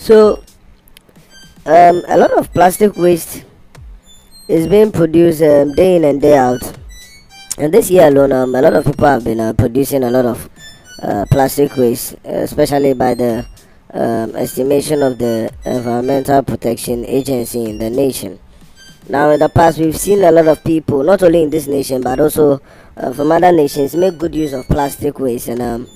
So a lot of plastic waste is being produced day in and day out. And this year alone, a lot of people have been producing a lot of plastic waste, especially by the estimation of the Environmental Protection Agency in the nation. Now, in the past, we've seen a lot of people, not only in this nation but also from other nations, make good use of plastic waste, and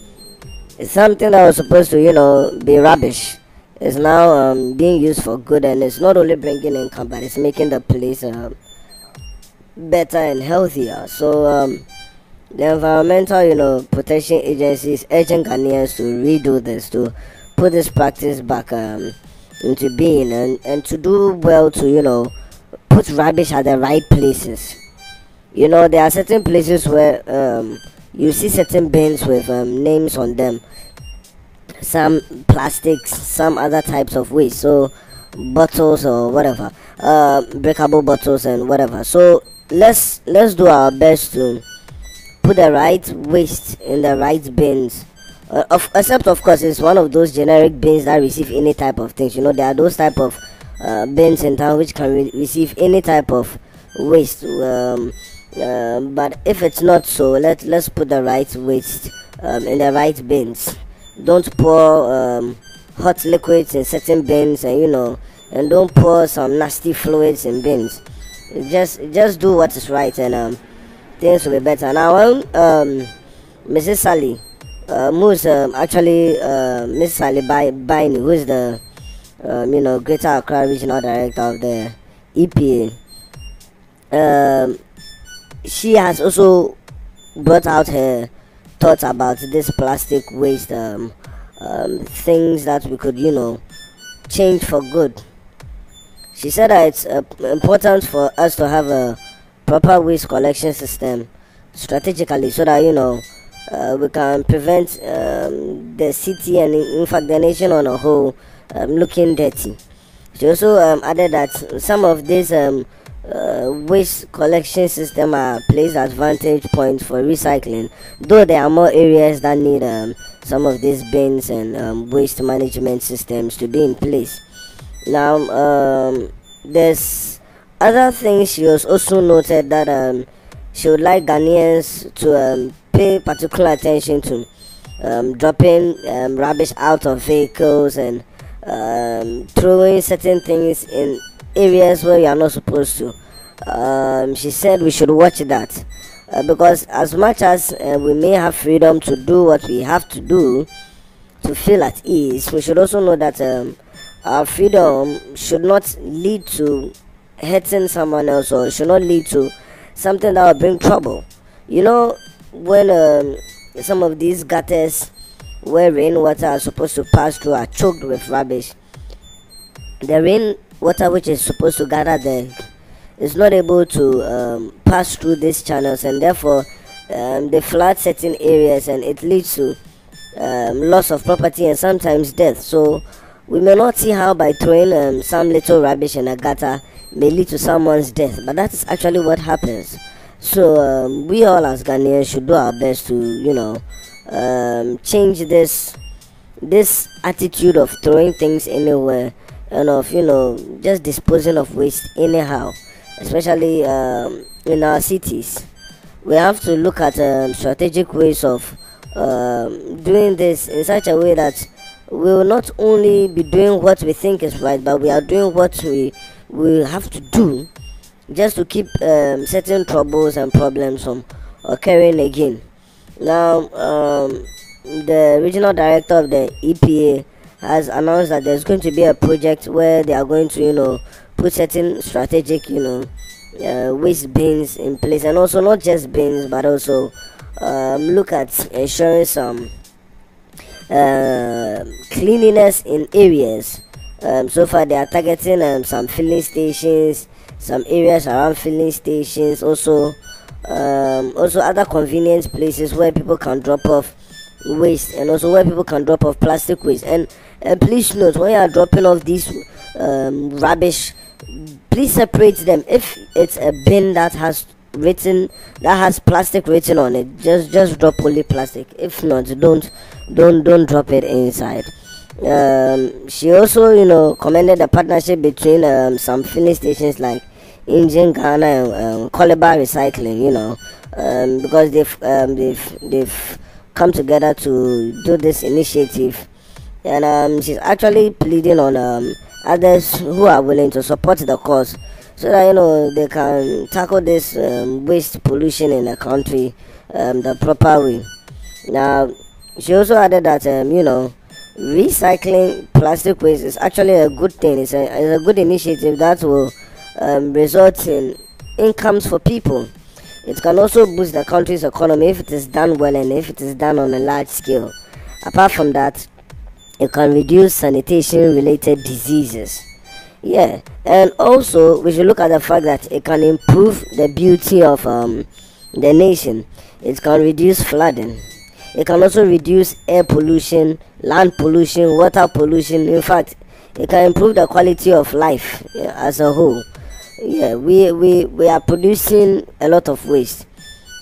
it's something that was supposed to, be rubbish. It's now being used for good, and it's not only bringing income, but it's making the place better and healthier. So the environmental, protection agencies urging Ghanaians to redo this, to put this practice back into being, and to do well to, put rubbish at the right places. There are certain places where you see certain bins with names on them, some plastics, some other types of waste, so bottles or whatever, breakable bottles and whatever. So let's do our best to put the right waste in the right bins, except of course it's one of those generic bins that receive any type of things. There are those type of bins in town which can receive any type of waste, but if it's not so, let's put the right waste in the right bins. Don't pour hot liquids in certain bins, and don't pour some nasty fluids in bins. Just do what is right, and things will be better. Now, Mrs. Sally, who's actually Miss Sally Baini, who is the Greater Accra Regional Director of the EPA, she has also brought out her thoughts about this plastic waste things that we could change for good. She said that it's important for us to have a proper waste collection system strategically, so that we can prevent the city and in fact the nation on a whole looking dirty. She also added that some of these waste collection system are placed at vantage points for recycling, though there are more areas that need some of these bins and waste management systems to be in place. Now, there's other things. She was also noted that she would like Ghanaians to pay particular attention to dropping rubbish out of vehicles and throwing certain things in areas where you are not supposed to. She said we should watch that, because as much as we may have freedom to do what we have to do to feel at ease, we should also know that our freedom should not lead to hurting someone else, or should not lead to something that will bring trouble. When some of these gutters where rainwater are supposed to pass through are choked with rubbish, the rainwater which is supposed to gather there is not able to pass through these channels, and therefore they flood certain areas, and it leads to loss of property and sometimes death. So we may not see how by throwing some little rubbish in a gutter may lead to someone's death, but that is actually what happens. So we all as Ghanaians should do our best to change this attitude of throwing things anywhere, and of just disposing of waste anyhow, especially in our cities. We have to look at strategic ways of doing this in such a way that we will not only be doing what we think is right, but we are doing what we have to do just to keep certain troubles and problems from occurring again. Now, the regional director of the EPA has announced that there's going to be a project where they are going to put certain strategic waste bins in place, and also not just bins but also look at ensuring some cleanliness in areas. So far they are targeting some filling stations, some areas around filling stations, also other convenience places where people can drop off waste, and also where people can drop off plastic waste. And please note, when you are dropping off these rubbish, please separate them. If it's a bin that has plastic written on it, just drop only plastic. If not, don't drop it inside. She also, commended the partnership between some filling stations like Indian Ghana and Colibar Recycling. Because they've come together to do this initiative, and she's actually pleading on others who are willing to support the cause, so that they can tackle this waste pollution in the country the proper way. Now, she also added that recycling plastic waste is actually a good thing. It's a good initiative that will result in incomes for people. It can also boost the country's economy if it is done well and if it is done on a large scale. Apart from that, it can reduce sanitation related diseases. Yeah, and also we should look at the fact that it can improve the beauty of the nation. It can reduce flooding. It can also reduce air pollution, land pollution, water pollution. In fact, it can improve the quality of life, as a whole. Yeah, we are producing a lot of waste.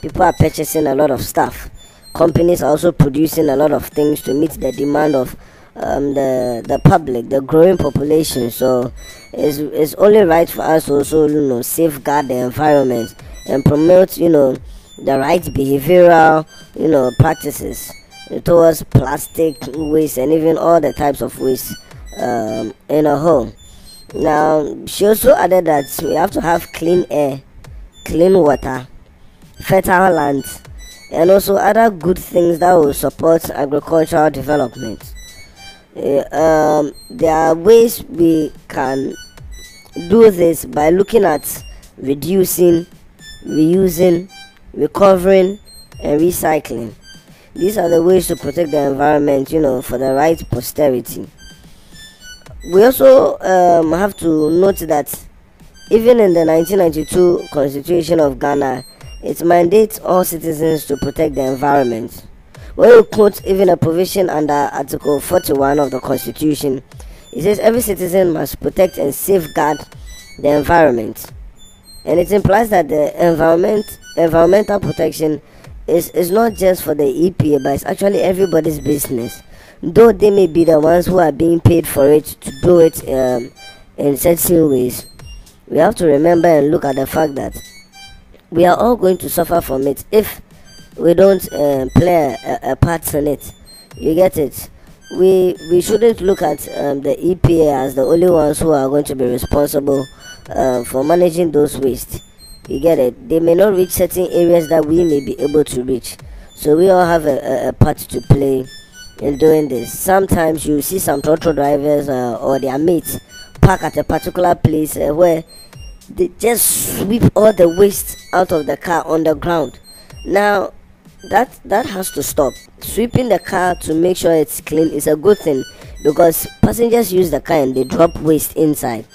People are purchasing a lot of stuff. Companies are also producing a lot of things to meet the demand of the public, the growing population. So it's only right for us to also safeguard the environment and promote the right behavioral practices towards plastic waste and even all the types of waste in a whole. Now, she also added that we have to have clean air, clean water, fertile land, and also other good things that will support agricultural development. There are ways we can do this by looking at reducing, reusing, recovering, and recycling. These are the ways to protect the environment, for the right posterity. We also have to note that even in the 1992 Constitution of Ghana, it mandates all citizens to protect the environment. When you quote even a provision under Article 41 of the Constitution, it says every citizen must protect and safeguard the environment. And it implies that the environmental protection is not just for the EPA, but it's actually everybody's business. Though they may be the ones who are being paid for it to do it in certain ways, we have to remember and look at the fact that we are all going to suffer from it if we don't play a part in it. You get it? We shouldn't look at the EPA as the only ones who are going to be responsible for managing those waste. You get it? They may not reach certain areas that we may be able to reach, so we all have a part to play in doing this. Sometimes you see some trotro drivers or their mates park at a particular place where they just sweep all the waste out of the car on the ground. Now that has to stop. Sweeping the car to make sure it's clean is a good thing, because passengers use the car and they drop waste inside.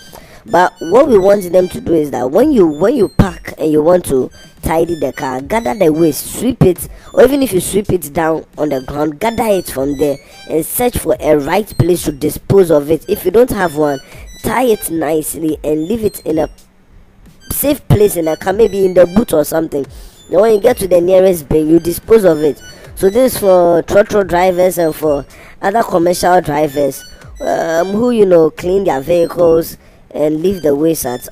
But what we want them to do is that when you park and you want to tidy the car, gather the waste, sweep it, or even if you sweep it down on the ground, gather it from there and search for a right place to dispose of it. If you don't have one, tie it nicely and leave it in a safe place in a car, maybe in the boot or something. Then when you get to the nearest bin, you dispose of it. So this is for trotro drivers and for other commercial drivers who clean their vehicles and leave the waste at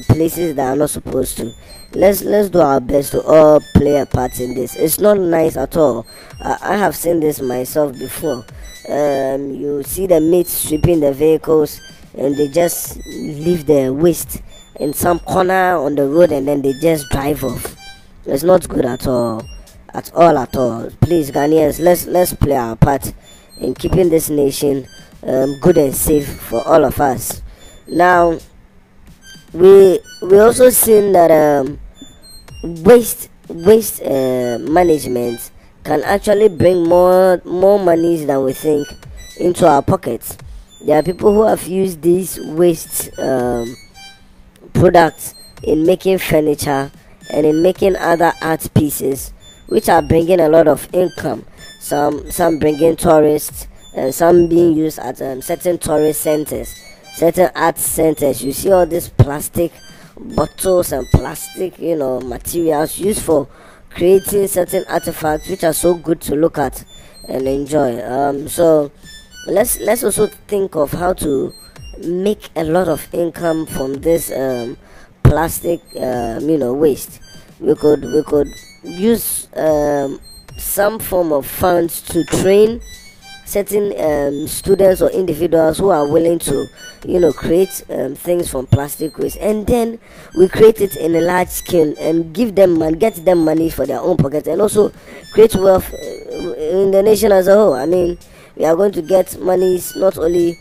places that are not supposed to. Let's do our best to all play a part in this. It's not nice at all. I have seen this myself before. You see the mates sweeping the vehicles and they just leave the waste in some corner on the road and then they just drive off. It's not good at all. At all. Please, Ghanaians, let's play our part in keeping this nation good and safe for all of us. Now, we also seen that waste management can actually bring more monies than we think into our pockets. There are people who have used these waste products in making furniture and in making other art pieces, which are bringing a lot of income. Some bringing tourists, and some being used at certain tourist centers, certain art centers. You see all these plastic bottles and plastic materials used for creating certain artifacts, which are so good to look at and enjoy. So Let's also think of how to make a lot of income from this plastic waste. We could use some form of funds to train certain students or individuals who are willing to create things from plastic waste, and then we create it in a large scale and give them and get them money for their own pockets, and also create wealth in the nation as a whole. I mean, we are going to get monies not only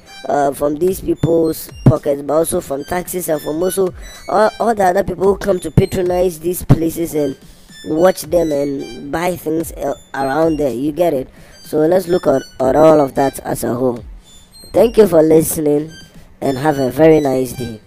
from these people's pockets, but also from taxes and from also all the other people who come to patronize these places and watch them and buy things around there. You get it? So let's look at all of that as a whole. Thank you for listening and have a very nice day.